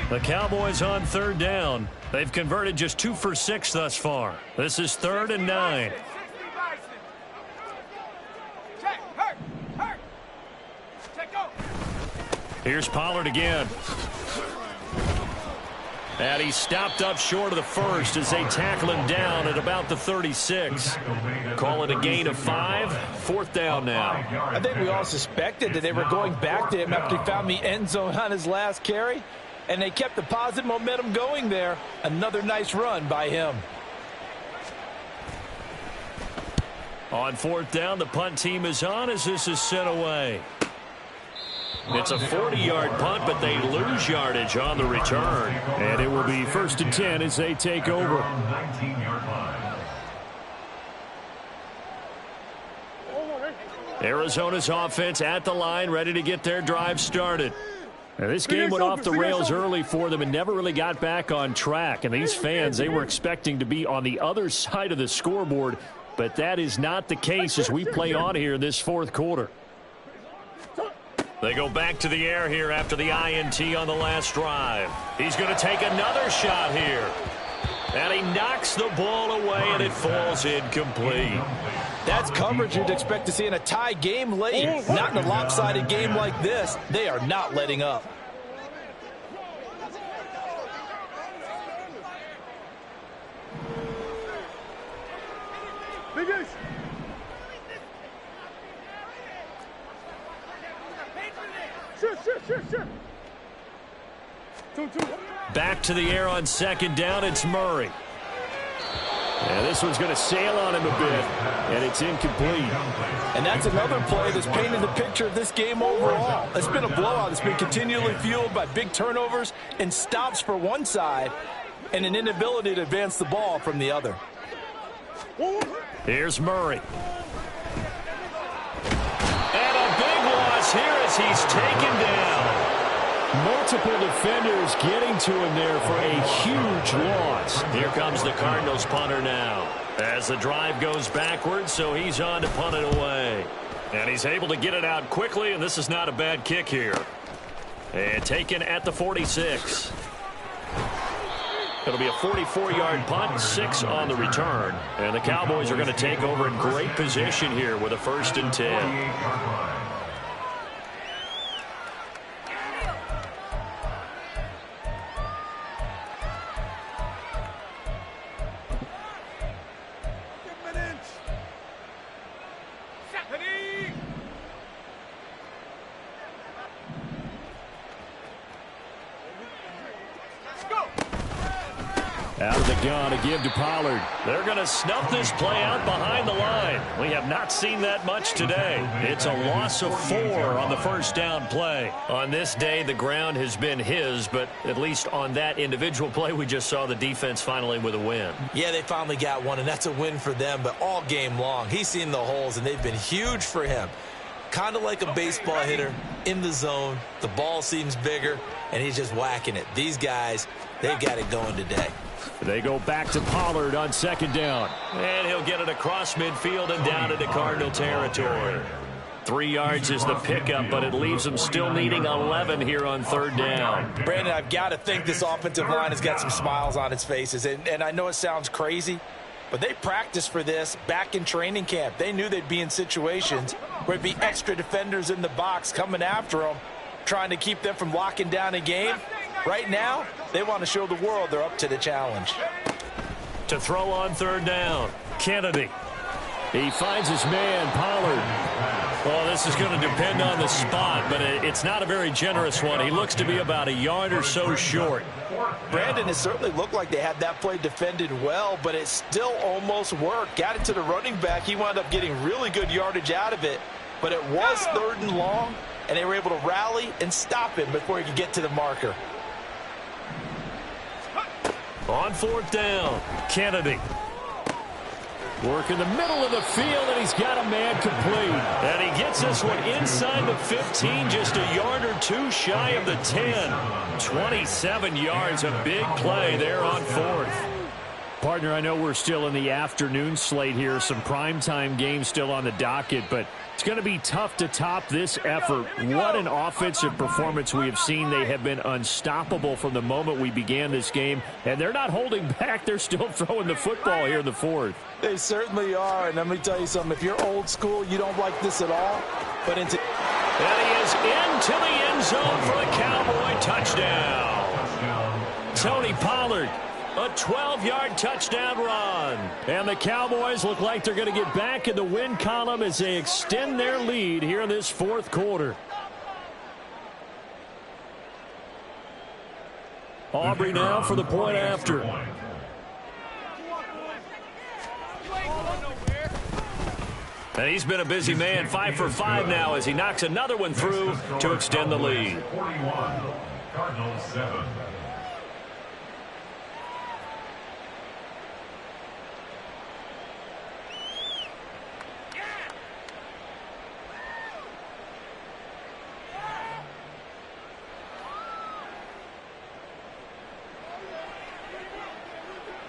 The Cowboys on third down. They've converted just 2 for 6 thus far. This is 3rd and 9. Here's Pollard again. And he stopped up short of the first as they tackle him down at about the 36. Call it a gain of 5. 4th down now. I think we all suspected that they were going back to him after he found the end zone on his last carry. And they kept the positive momentum going there. Another nice run by him. On 4th down, the punt team is on as this is sent away. It's a 40-yard punt, but they lose yardage on the return. And it will be 1st and 10 as they take over. 19-yard line. Arizona's offense at the line, ready to get their drive started. Now, this game went off the rails early for them and never really got back on track. And these fans, they were expecting to be on the other side of the scoreboard, but that is not the case as we play on here in this 4th quarter. They go back to the air here after the INT on the last drive. He's going to take another shot here. And he knocks the ball away, and it falls incomplete. That's coverage you'd expect to see in a tie game late. Not in a lopsided game like this. They are not letting up. Big Ace. Shit. 2-2. Back to the air on second down. It's Murray. And this one's going to sail on him a bit, and it's incomplete. And that's another play that's painted the picture of this game overall. It's been a blowout. It's been continually fueled by big turnovers and stops for one side and an inability to advance the ball from the other. Here's Murray. And a big loss here as he's taken down. Multiple defenders getting to him there for a huge loss. Here comes the Cardinals punter now. As the drive goes backwards, so he's on to punt it away. And he's able to get it out quickly, and this is not a bad kick here. And taken at the 46. It'll be a 44-yard punt, 6 on the return. And the Cowboys are going to take over in great position here with a 1st and 10. Out of the gun to give to Pollard. They're going to snuff this play out behind the line. We have not seen that much today. It's a loss of 4 on the 1st down play. On this day, the ground has been his, but at least on that individual play, we just saw the defense finally with a win. Yeah, they finally got one, and that's a win for them, but all game long, he's seen the holes, and they've been huge for him. Kind of like a baseball hitter in the zone. The ball seems bigger, and he's just whacking it. These guys, they've got it going today. They go back to Pollard on 2nd down. And he'll get it across midfield and down into Cardinal territory. 3 yards is the pickup, but it leaves them still needing 11 here on 3rd down. Brandon, I've got to think this offensive line has got some smiles on its faces. And I know it sounds crazy, but they practiced for this back in training camp. They knew they'd be in situations where it'd be extra defenders in the box coming after them, trying to keep them from locking down a game. Right now, they want to show the world they're up to the challenge. To throw on 3rd down, Kennedy. He finds his man, Pollard. Well, this is going to depend on the spot, but it's not a very generous one. He looks to be about a yard or so short. Brandon, it certainly looked like they had that play defended well, but it still almost worked. Got it to the running back. He wound up getting really good yardage out of it, but it was 3rd and long, and they were able to rally and stop him before he could get to the marker. On 4th down, Kennedy. Work in the middle of the field, and he's got a man complete. And he gets this one inside the 15, just a yard or 2 shy of the 10. 27 yards, a big play there on 4th. Partner, I know we're still in the afternoon slate here. Some primetime games still on the docket, but it's going to be tough to top this effort. What an offensive performance we have seen. They have been unstoppable from the moment we began this game, and they're not holding back. They're still throwing the football here in the 4th. They certainly are, and let me tell you something. If you're old school, you don't like this at all. But and he is into the end zone for a Cowboy touchdown. Tony Pollard. A 12-yard touchdown run. And the Cowboys look like they're going to get back in the win column as they extend their lead here in this 4th quarter. Aubrey now for the point after. And he's been a busy man, 5 for 5 now as he knocks another one through to extend the lead. 41, Cardinals 7.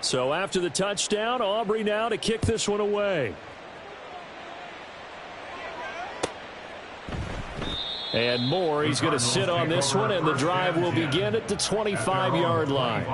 So after the touchdown, Aubrey now to kick this one away. And Moore, he's going to sit on this one, and the drive will begin at the 25-yard line.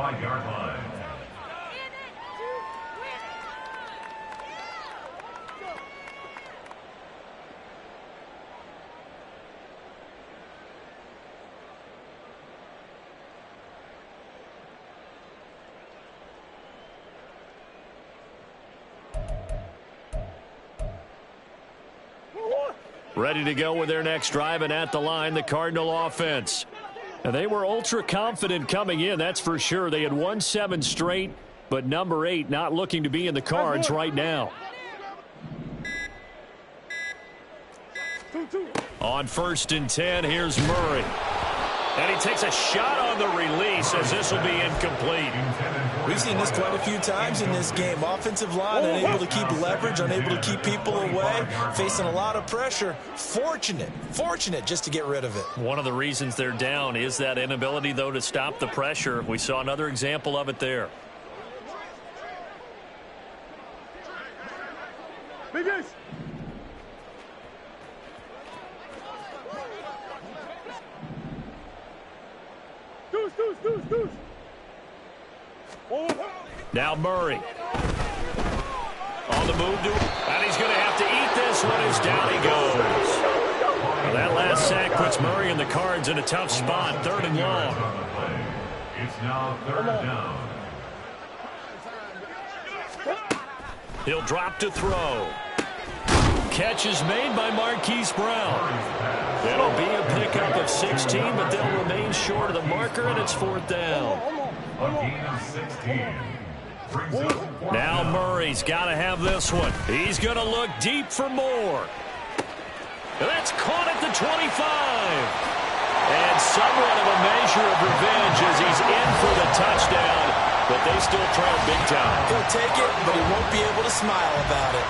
Ready to go with their next drive, and at the line, the Cardinal offense. And they were ultra confident coming in, that's for sure. They had won 7 straight, but number 8 not looking to be in the cards right now. On 1st and 10, here's Murray. And he takes a shot on the release as this will be incomplete. We've seen this quite a few times in this game. Offensive line unable to keep leverage, unable to keep people away, facing a lot of pressure. Fortunate just to get rid of it. One of the reasons they're down is that inability, though, to stop the pressure. We saw another example of it there. Big Ace. Deuce. Now Murray. On the move, and he's going to have to eat this one as down he goes. Well, that last sack puts Murray in the cards in a tough spot, 3rd and long. It's now 3rd down. He'll drop to throw. Catch is made by Marquise Brown. It'll be a pickup of 16, but they'll remain short of the marker, and it's 4th down. A gain of 16. Brings up Now Murray's got to have this one. He's going to look deep for more. That's caught at the 25. And somewhat of a measure of revenge as he's in for the touchdown, but they still trail big time. He'll take it, but he won't be able to smile about it.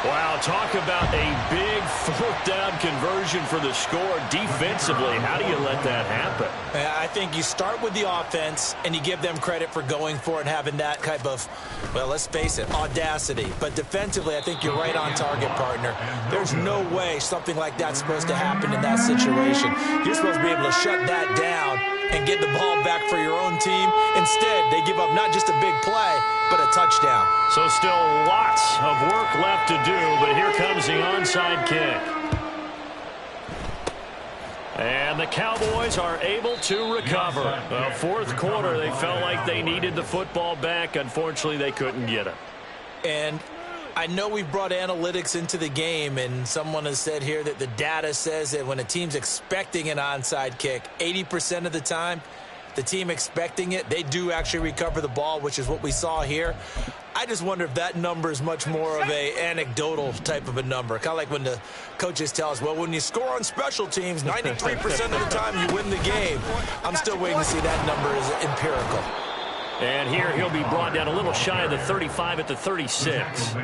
Wow, talk about a big 4th down conversion for the score. Defensively, how do you let that happen? I think you start with the offense, and you give them credit for going for it and having that type of, well, let's face it, audacity. But defensively, I think you're right on target, partner. There's no way something like that's supposed to happen in that situation. You're supposed to be able to shut that down and get the ball back for your own team. Instead, they give up not just a big play, but a touchdown. So still lots of work left to do, but here comes the onside kick. And the Cowboys are able to recover. 4th quarter, they felt like they needed the football back. Unfortunately, they couldn't get it. And I know we've brought analytics into the game, and someone has said here that the data says that when a team's expecting an onside kick, 80% of the time, the team expecting it, they do actually recover the ball, which is what we saw here. I just wonder if that number is much more of a anecdotal type of a number. Kind of like when the coaches tell us, well, when you score on special teams, 93% of the time you win the game. I'm still waiting to see that number is empirical. And here he'll be brought down a little shy of the 35 at the 36.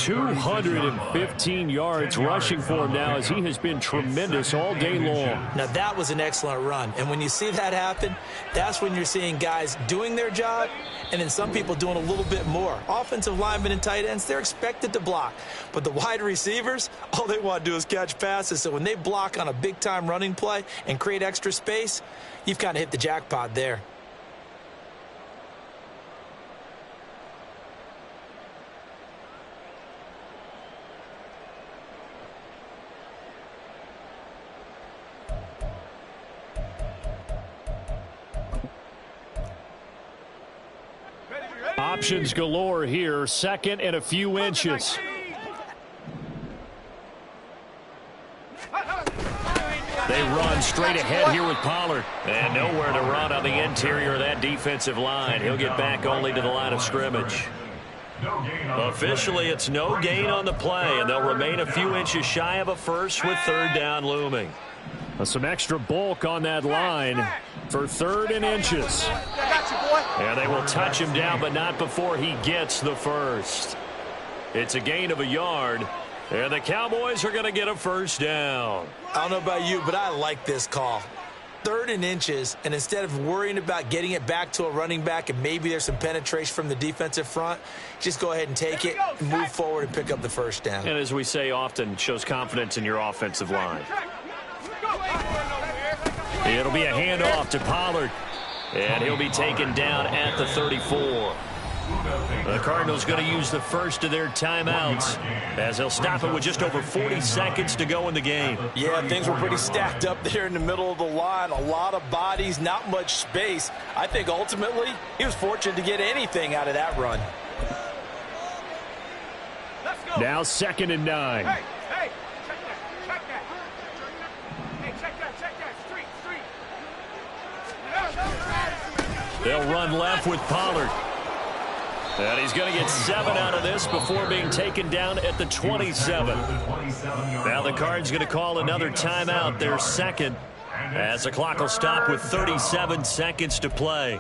215 yards rushing for him now as he has been tremendous all day long. Now that was an excellent run. And when you see that happen, that's when you're seeing guys doing their job and then some people doing a little bit more. Offensive linemen and tight ends, they're expected to block. But the wide receivers, all they want to do is catch passes. So when they block on a big-time running play and create extra space, you've kind of hit the jackpot there. Options galore here, 2nd and a few inches. They run straight ahead here with Pollard. And nowhere to run on the interior of that defensive line. He'll get back only to the line of scrimmage. Officially, it's no gain on the play, and they'll remain a few inches shy of a first with 3rd down looming. Some extra bulk on that line for 3rd and inches. And they will touch him down, but not before he gets the first. It's a gain of a yard, and the Cowboys are going to get a 1st down. I don't know about you, but I like this call. 3rd and inches, and instead of worrying about getting it back to a running back and maybe there's some penetration from the defensive front, just go ahead and take it, move forward, and pick up the 1st down. And as we say often, shows confidence in your offensive line. It'll be a handoff to Pollard, and he'll be taken down at the 34. The Cardinals going to use the first of their timeouts as they'll stop it with just over 40 seconds to go in the game. Yeah, things were pretty stacked up there in the middle of the line. A lot of bodies, not much space. I think ultimately he was fortunate to get anything out of that run. Now 2nd and 9. Hey, check that. They'll run left with Pollard. And he's going to get 7 out of this before being taken down at the 27. Now the Cards going to call another timeout, their second, as the clock will stop with 37 seconds to play.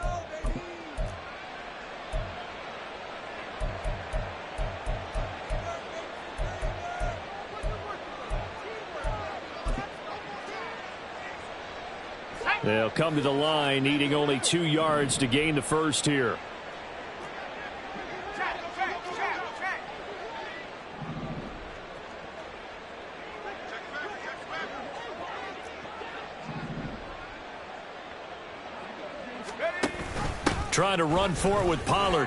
They'll come to the line, needing only 2 yards to gain the first here. Trying to run for it with Pollard.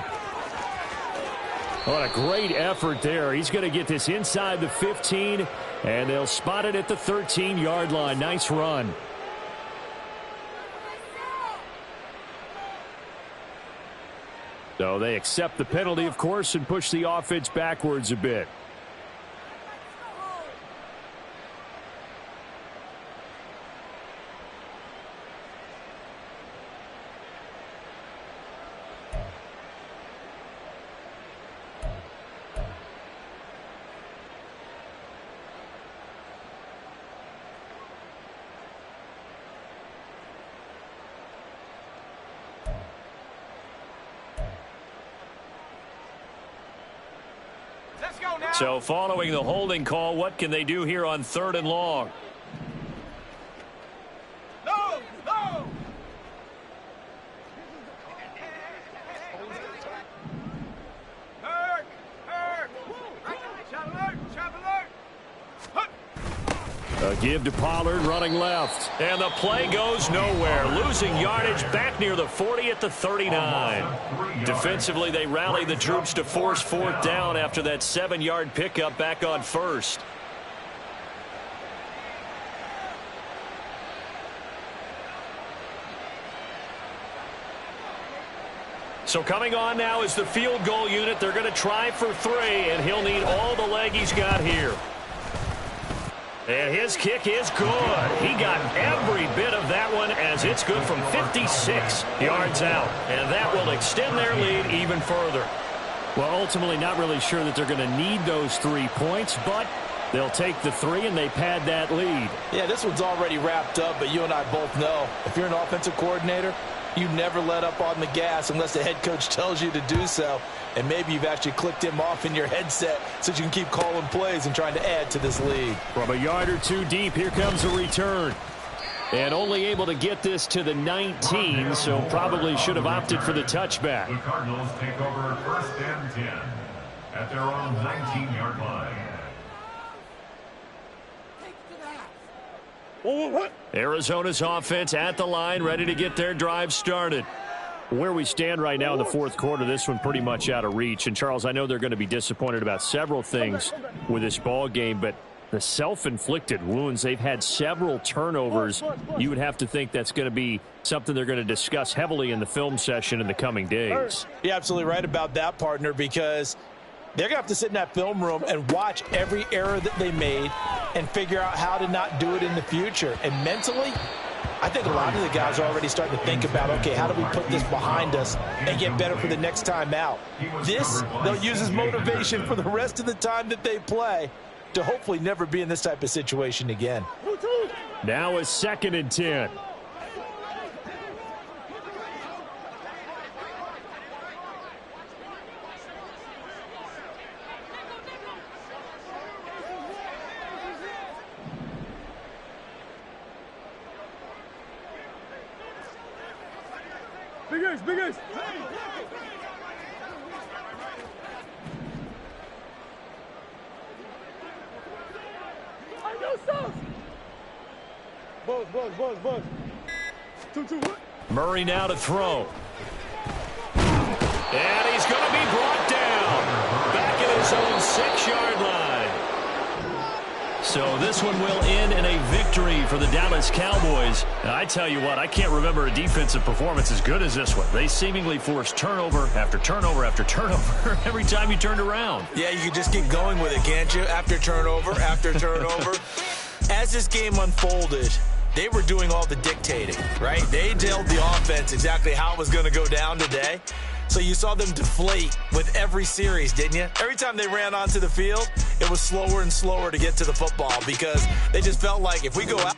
What a great effort there. He's going to get this inside the 15, and they'll spot it at the 13-yard line. Nice run. So they accept the penalty, of course, and push the offense backwards a bit. So following the holding call, what can they do here on 3rd and long? No, no. A give to Pollard, running left. And the play goes nowhere. Losing yardage back near the 40 at the 39. Defensively, they rally the troops to force 4th down after that 7-yard pickup back on 1st. So coming on now is the field goal unit. They're going to try for 3, and he'll need all the leg he's got here. And his kick is good. He got every bit of that one, as it's good from 56 yards out. And that will extend their lead even further. Well, ultimately not really sure that they're going to need those 3 points, but they'll take the 3 and they pad that lead. Yeah, this one's already wrapped up, but you and I both know if you're an offensive coordinator, you never let up on the gas unless the head coach tells you to do so. And maybe you've actually clicked him off in your headset so you can keep calling plays and trying to add to this lead. From a yard or 2 deep, here comes a return. And only able to get this to the 19, so probably should have opted for the touchback. The Cardinals take over 1st and 10 at their own 19-yard line. Arizona's offense at the line, ready to get their drive started. Where we stand right now in the 4th quarter, this one pretty much out of reach. And, Charles, I know they're going to be disappointed about several things with this ball game, but the self-inflicted wounds, they've had several turnovers. You would have to think that's going to be something they're going to discuss heavily in the film session in the coming days. You're absolutely right about that, partner, because they're going to have to sit in that film room and watch every error that they made and figure out how to not do it in the future. And mentally, I think a lot of the guys are already starting to think about, okay, how do we put this behind us and get better for the next time out? This, they'll use as motivation for the rest of the time that they play to hopefully never be in this type of situation again. Now is 2nd and 10. Big ace. I know so. Buzz. 2-2. Murray now to throw. And he's going to be brought down. Back at his own 6-yard line. So this one will end in a victory for the Dallas Cowboys. And I tell you what, I can't remember a defensive performance as good as this one. They seemingly forced turnover after turnover after turnover every time you turned around. Yeah, you can just keep going with it, can't you? After turnover after turnover. As this game unfolded, they were doing all the dictating, right? They told the offense exactly how it was going to go down today. So you saw them deflate with every series, didn't you? Every time they ran onto the field, it was slower and slower to get to the football because they just felt like if we go out